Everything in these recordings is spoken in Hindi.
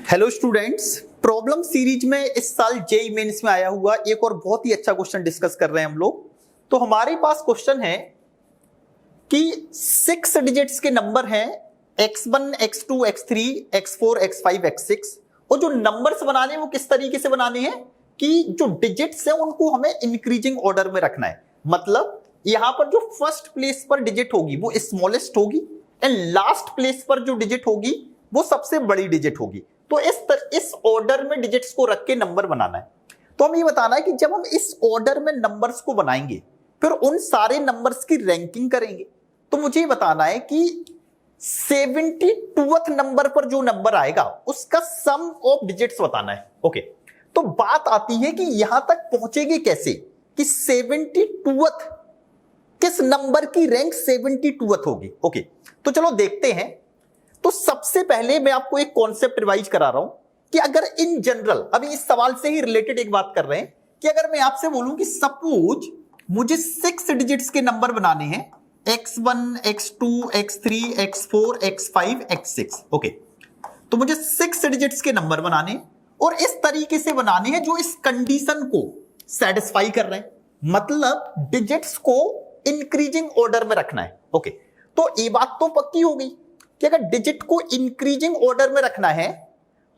हेलो स्टूडेंट्स, प्रॉब्लम सीरीज में इस साल जेईई मेंस में आया हुआ एक और बहुत ही अच्छा क्वेश्चन डिस्कस कर रहे हैं हम लोग। तो हमारे पास क्वेश्चन है कि 6 डिजिट्स के नंबर हैं x1, x2, x3, x4, x5, x6 और जो नंबर्स बनाने हैं वो किस तरीके से बनाने हैं कि जो डिजिट्स हैं उनको हमें इंक्रीजिंग ऑर्डर में रखना है। मतलब यहां पर जो फर्स्ट प्लेस पर डिजिट होगी वो स्मॉलेस्ट होगी एंड लास्ट प्लेस पर जो डिजिट होगी वो सबसे बड़ी डिजिट होगी। तो इस ऑर्डर में डिजिट्स को रख के नंबर बनाना है। तो हम ये बताना है कि जब हम इस ऑर्डर में नंबर्स को बनाएंगे फिर उन सारे नंबर्स की रैंकिंग करेंगे। तो मुझे ये बताना है कि 72th नंबर पर जो नंबर आएगा उसका सम ऑफ डिजिट्स बताना है। ओके, तो बात आती है कि यहां तक पहुंचेगी कैसे कि 72th किस नंबर की रैंक 72th होगी। ओके, तो चलो देखते हैं। तो सबसे पहले मैं आपको एक कॉन्सेप्ट रिवाइज करा रहा हूं कि अगर इन जनरल, अभी इस सवाल से ही रिलेटेड एक बात कर रहे हैं कि अगर मैं आपसे बोलूं कि सपोज मुझे 6 डिजिट्स के नंबर बनाने हैं x1, x2, x3, x4, x5, x6। Okay, तो मुझे 6 डिजिट्स के नंबर बनाने हैं और इस तरीके से बनाने हैं जो इस कंडीशन को सेटिस्फाई कर रहे हैं। मतलब डिजिट्स को इंक्रीजिंग ऑर्डर में रखना है। ओके, तो ये बात तो पक्की हो गई कि अगर डिजिट को इंक्रीजिंग ऑर्डर में रखना है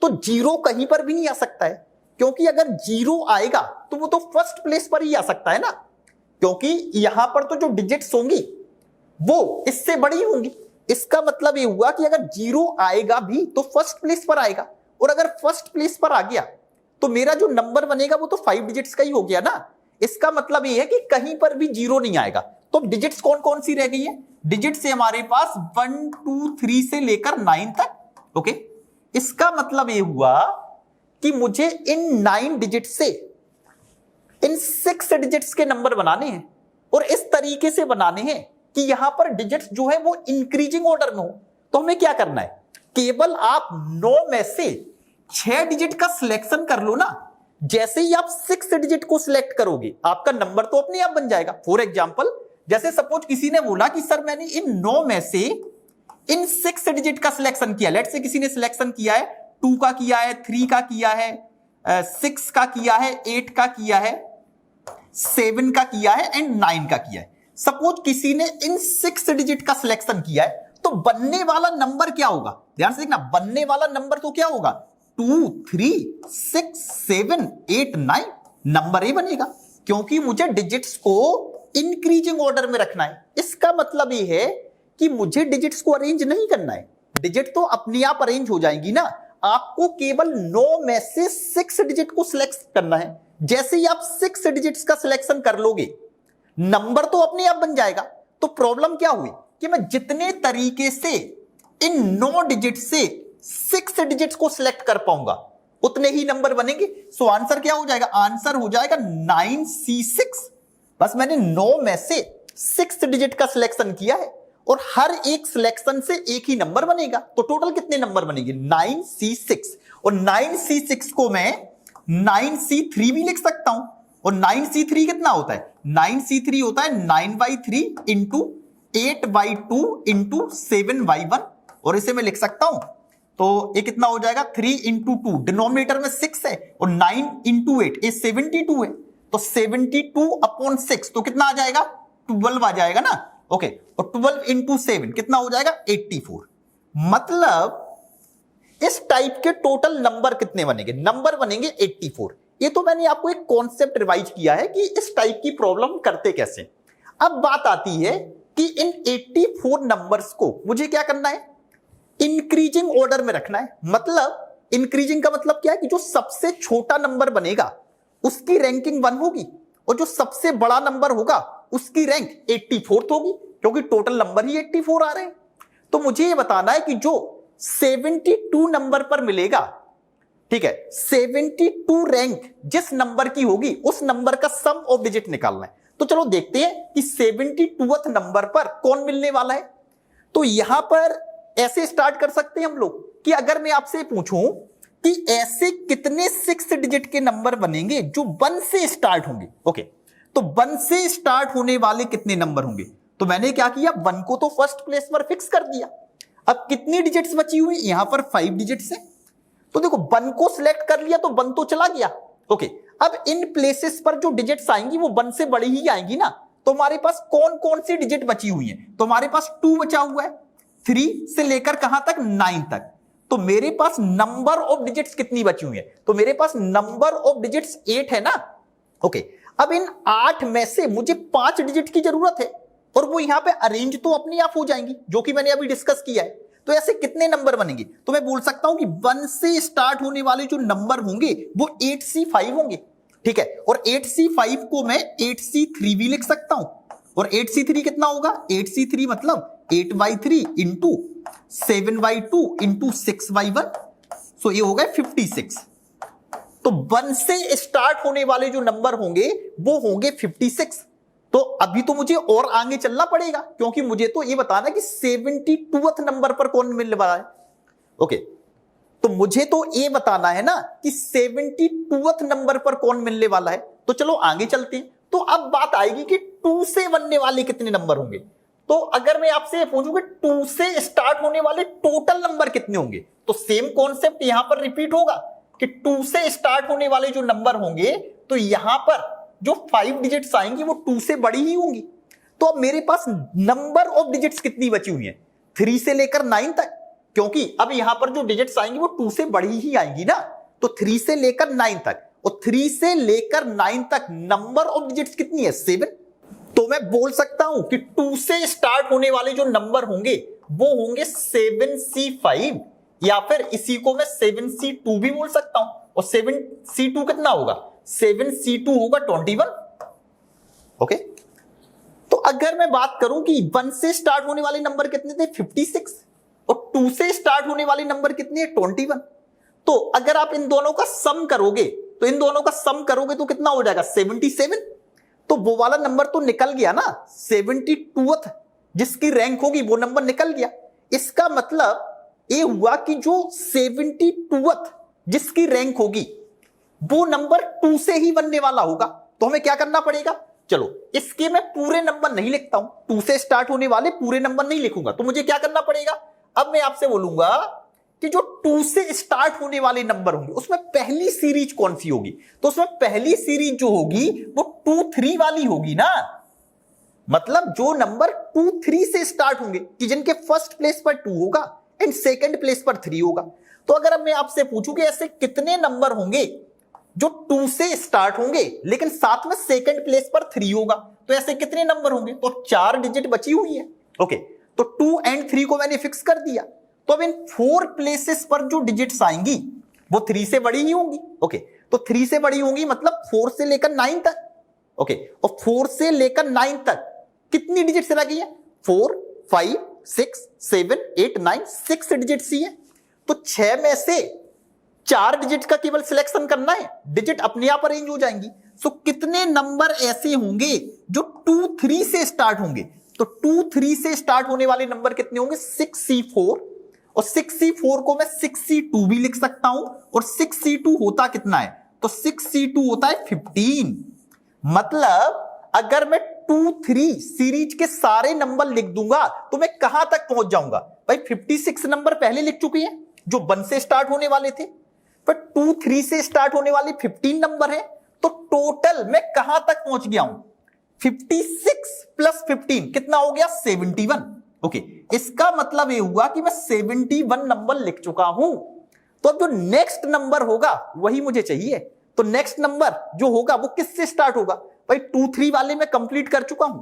तो जीरो कहीं पर भी नहीं आ सकता है, क्योंकि अगर जीरो आएगा तो वो तो फर्स्ट प्लेस पर ही आ सकता है ना, क्योंकि यहां पर तो जो डिजिट्स होंगी वो इससे बड़ी होंगी। इसका मतलब ये हुआ कि अगर जीरो आएगा भी तो फर्स्ट प्लेस पर आएगा, और अगर फर्स्ट प्लेस पर आ गया तो मेरा जो नंबर बनेगा वो तो 5 डिजिट्स का ही हो गया ना। इसका मतलब ये है कि कहीं पर भी जीरो नहीं आएगा। तो डिजिट्स कौन कौन सी रह गई है? डिजिट्स है हमारे पास 1, 2, 3 से लेकर 9 तक। ओके, इसका मतलब ये हुआ कि मुझे इन 9 डिजिट से इन 6 डिजिट्स के नंबर बनाने हैं और इस तरीके से बनाने हैं कि यहां पर डिजिट्स जो है वो इंक्रीजिंग ऑर्डर में हो। तो हमें क्या करना है, केवल आप 9 में से 6 डिजिट का सिलेक्शन कर लो ना। जैसे ही आप 6 डिजिट को सिलेक्ट करोगे आपका नंबर तो अपने आप बन जाएगा। फॉर एग्जांपल, जैसे सपोज किसी ने बोला कि सर मैंने इन 9 में से इन 6 डिजिट का सिलेक्शन किया। लेट्स से किसी ने सिलेक्शन किया है 2 का किया है, 3 का किया है, 6 का किया है, 8 का किया है, 7 का किया है एंड 9 का किया है। सपोज किसी ने इन 6 डिजिट का सिलेक्शन किया है तो बनने वाला नंबर क्या होगा? ध्यान से देखना, बनने वाला नंबर तो क्या होगा? 2, 3, 6, 7, 8, 9 नंबर ही बनेगा, क्योंकि मुझे डिजिट्स को इंक्रीजिंग ऑर्डर में रखना है। इसका मतलब यह है कि मुझे डिजिट्स को अरेंज नहीं करना है, डिजिट तो अपने आप अरेंज हो जाएंगी ना। आपको केवल 9 में से 6 डिजिट को सिलेक्ट करना है। जैसे ही आप 6 डिजिट्स का सिलेक्शन कर लोगे नंबर तो अपने आप बन जाएगा। तो प्रॉब्लम क्या हुई कि मैं जितने तरीके से इन 9 डिजिट से 6 डिजिट्स को सिलेक्ट कर पाऊंगा उतने ही नंबर बनेंगे। सो आंसर क्या हो जाएगा? आंसर हो जाएगा 9C6। बस मैंने 9 में से 6 डिजिट का सिलेक्शन किया है और हर एक सिलेक्शन से एक ही नंबर बनेगा। तो टोटल कितने नंबर बनेंगे? 9C6। और 9C6 को मैं 9C3 भी लिख सकता हूं। और 9C3 कितना होता है? 9C3 होता है 9/3 इंटू 8/2 इंटू 7/1। और इसे मैं लिख सकता हूं तो ये कितना हो जाएगा? 3 इंटू 2, डिनोमिनेटर में 6 है और 9 इंटू 8 ये 72 है। तो 72/6 तो कितना आ जाएगा? 12 आ जाएगा ना। ओके, और 12 इंटू 7 कितना हो जाएगा? 84। मतलब इस टाइप के टोटल नंबर कितने बनेंगे? नंबर बनेंगे 84। ये तो मैंने आपको एक कॉन्सेप्ट रिवाइज किया है कि इस टाइप की प्रॉब्लम करते कैसे। अब बात आती है कि इन 84 नंबर्स को मुझे क्या करना है? इंक्रीजिंग ऑर्डर में रखना है। मतलब इंक्रीजिंग का मतलब क्या है कि जो सबसे छोटा नंबर बनेगा उसकी रैंकिंग 1 होगी और जो सबसे बड़ा नंबर होगा उसकी रैंक 84th होगी, क्योंकि टोटल नंबर ही 84 आ रहे हैं। तो मुझे ये बताना है कि जो 72 नंबर पर मिलेगा, ठीक है, 72 रैंक जिस नंबर की होगी उस नंबर का सम ऑफ डिजिट निकालना है। तो चलो देखते हैं कि 72th नंबर पर कौन मिलने वाला है। तो यहां पर ऐसे स्टार्ट कर सकते हैं हम लोग कि अगर मैं आपसे पूछूं कि ऐसे कितने 6 डिजिट के नंबर बनेंगे जो 1 से स्टार्ट होंगे। ओके, तो 1 से स्टार्ट होने वाले कितने नंबर होंगे? तो मैंने क्या किया, 1 को तो फर्स्ट प्लेस पर फिक्स कर दिया। अब कितनी डिजिट्स बची हुई? यहां पर 5 डिजिट्स है। तो देखो 1 को सिलेक्ट कर लिया तो 1 तो चला गया। ओके, अब इन प्लेसेस पर जो डिजिट्स आएंगी वो 1 से बड़ी ही आएंगी ना। तो हमारे पास कौन कौन सी डिजिट बची हुई है? तो हमारे पास 2 बचा हुआ है, 3 से लेकर कहां तक? 9 तक। तो मेरे पास नंबर ऑफ डिजिट्स कितनी बची हुई है? तो मेरे पास नंबर ऑफ डिजिट्स 8 है ना। ओके, अब इन 8 में से मुझे 5 डिजिट की जरूरत है और वो यहां पे अरेंज तो अपने आप हो जाएंगी, जो कि मैंने अभी डिस्कस किया है। तो ऐसे कितने नंबर बनेंगे? तो मैं बोल सकता हूं कि 1 से स्टार्ट होने वाले जो नंबर होंगे वो 8C5 होंगे, ठीक है। और 8C5 को मैं 8C3 भी लिख सकता हूं। और 8C3 कितना होगा? 8C3 मतलब 8/3 इंटू 7/2 इंटू 6/1, सो ये हो गया 56। तो 1 से स्टार्ट होने वाले जो नंबर होंगे वो होंगे 56। तो अभी तो मुझे और आगे चलना पड़ेगा, क्योंकि मुझे तो ये बताना है कि 72वें नंबर पर कौन मिलने वाला है। ओके, तो मुझे तो ये बताना है ना कि 72वें नंबर पर कौन मिलने वाला है। तो चलो आगे चलते हैं। तो अब बात आएगी कि 2 से बनने वाले कितने नंबर होंगे। तो अगर मैं आपसे पूछूं कि 2 से स्टार्ट होने वाले टोटल नंबर कितने होंगे, तो सेम कॉन्सेप्ट यहां पर रिपीट होगा कि 2 से स्टार्ट होने वाले जो नंबर होंगे तो यहां पर जो 5 डिजिट्स आएंगी वो 2 से बड़ी ही होंगी। तो अब मेरे पास नंबर ऑफ डिजिट्स कितनी बची हुई है? 3 से लेकर 9 तक, क्योंकि अब यहां पर जो डिजिट्स आएंगी वो 2 से बड़ी ही आएंगी ना। तो 3 से लेकर 9 तक, और 3 से लेकर 9 तक नंबर ऑफ डिजिट्स कितनी है? 7। तो मैं बोल सकता हूं कि 2 से स्टार्ट होने वाले जो नंबर होंगे वो होंगे 7C5, या फिर इसी को मैं 7C2 भी बोल सकता हूं। और 7C2 कितना होगा? 7C2 होगा 21। ओके, तो अगर मैं बात करूं कि 1 से स्टार्ट होने वाले नंबर कितने थे? 56, और 2 से स्टार्ट होने वाले नंबर कितने हैं? 21। तो अगर आप इन दोनों का सम करोगे तो कितना हो जाएगा? 77। तो वो वाला नंबर तो निकल गया ना, 72th जिसकी रैंक होगी वो नंबर निकल गया। इसका मतलब ये हुआ कि जो 72th जिसकी रैंक होगी वो नंबर 2 से ही बनने वाला होगा। तो हमें क्या करना पड़ेगा? चलो, इसके मैं पूरे नंबर नहीं लिखता हूं, 2 से स्टार्ट होने वाले पूरे नंबर नहीं लिखूंगा। तो मुझे क्या करना पड़ेगा? अब मैं आपसे बोलूंगा कि जो 2 से स्टार्ट होने वाले नंबर होंगे उसमें पहली सीरीज कौन सी होगी? तो उसमें पहली सीरीज जो होगी वो 2 3 वाली होगी ना। मतलब जो नंबर 2 3 से स्टार्ट होंगे कि जिनके फर्स्ट प्लेस पर 2 होगा एंड सेकंड प्लेस पर 3 होगा। तो अगर अब मैं आपसे पूछूं कि ऐसे कितने नंबर होंगे जो 2 से स्टार्ट होंगे लेकिन साथ में सेकंड प्लेस पर 3 होगा, तो ऐसे कितने नंबर होंगे? तो 4 डिजिट बची हुई है। ओके, तो 2 एंड 3 को मैंने फिक्स कर दिया। तो अब इन 4 प्लेसेस पर जो डिजिट्स आएंगी वो 3 से बड़ी ही होंगी। ओके, तो 3 से बड़ी होंगी मतलब 4 से लेकर 9 तक। ओके, और 4 से लेकर 9 तक कितनी डिजिट्स रह गई है? 4 5 6 7 8 9, 6 डिजिट्स ही है। तो 6 में से 4 डिजिट का केवल सिलेक्शन करना है, डिजिट अपने आप अरेंज हो जाएंगी। सो कितने नंबर ऐसे होंगे जो 2 3 से स्टार्ट होंगे? तो 2 3 से स्टार्ट होने वाले नंबर कितने होंगे? 6C4, और 6C4 को मैं 6C2 भी लिख सकता हूं। और 6C2 होता कितना है? तो 6C2 होता है 15। मतलब अगर मैं 2 3 सीरीज के सारे नंबर लिख दूंगा तो मैं कहां तक पहुंच जाऊंगा? भाई 56 नंबर पहले लिख चुके हैं जो 1 से स्टार्ट होने वाले थे, पर 2 3 से स्टार्ट होने वाले 15 नंबर है। तो टोटल मैं कहां तक पहुंच गया हूं? 56 प्लस 15 कितना हो गया? 71। ओके, इसका मतलब ये हुआ कि मैं 71 नंबर लिख चुका हूं। तो अब जो नेक्स्ट नंबर होगा वही मुझे चाहिए। तो नेक्स्ट नंबर जो होगा वो किससे स्टार्ट होगा? भाई 2 3 वाले में कंप्लीट कर चुका हूं,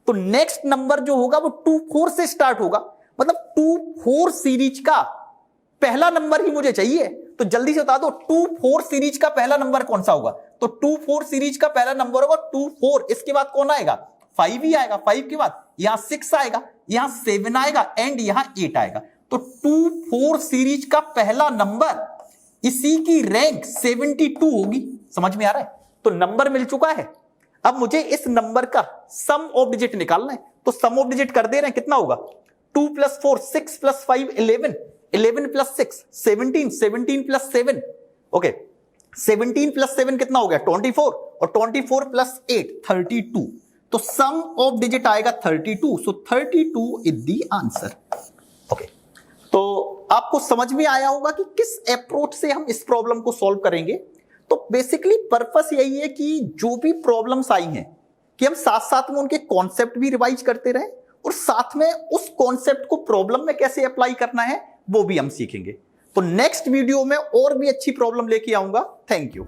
तो नेक्स्ट नंबर जो होगा वो 2 4 से स्टार्ट होगा। मतलब 2 4 सीरीज का पहला नंबर ही मुझे चाहिए। तो जल्दी से बता दो 2 4 सीरीज का पहला नंबर कौन सा होगा? तो 2 4 सीरीज का पहला नंबर होगा 2 4। इसके बाद कौन आएगा? 5 ही आएगा। 5 के बाद यहां 6 आएगा, यहां 7 आएगा एंड यहां 8 आएगा। तो 2 4 सीरीज का पहला नंबर, इसी की रैंक 72 होगी। समझ में आ रहा है? तो नंबर मिल चुका है। अब मुझे इस नंबर का सम ऑफ डिजिट निकालना है। तो सम ऑफ डिजिट कर दे रहे हैं, कितना होगा? 2 + 4 6 + 5 11, 11 + 6 17, 17 + 7 ओके, 17 + 7 कितना हो गया? 24, और 24 + 8 32। तो सम ऑफ डिजिट आएगा 32। सो 32 इज द आंसर। ओके, तो आपको समझ में आया होगा कि किस अप्रोच से हम इस प्रॉब्लम को सॉल्व करेंगे। तो बेसिकली पर्पस यही है कि जो भी प्रॉब्लम्स आई हैं कि हम साथ साथ में उनके कॉन्सेप्ट भी रिवाइज करते रहें और साथ में उस कॉन्सेप्ट को प्रॉब्लम में कैसे अप्लाई करना है वो भी हम सीखेंगे। तो नेक्स्ट वीडियो में और भी अच्छी प्रॉब्लम लेके आऊंगा। Thank you.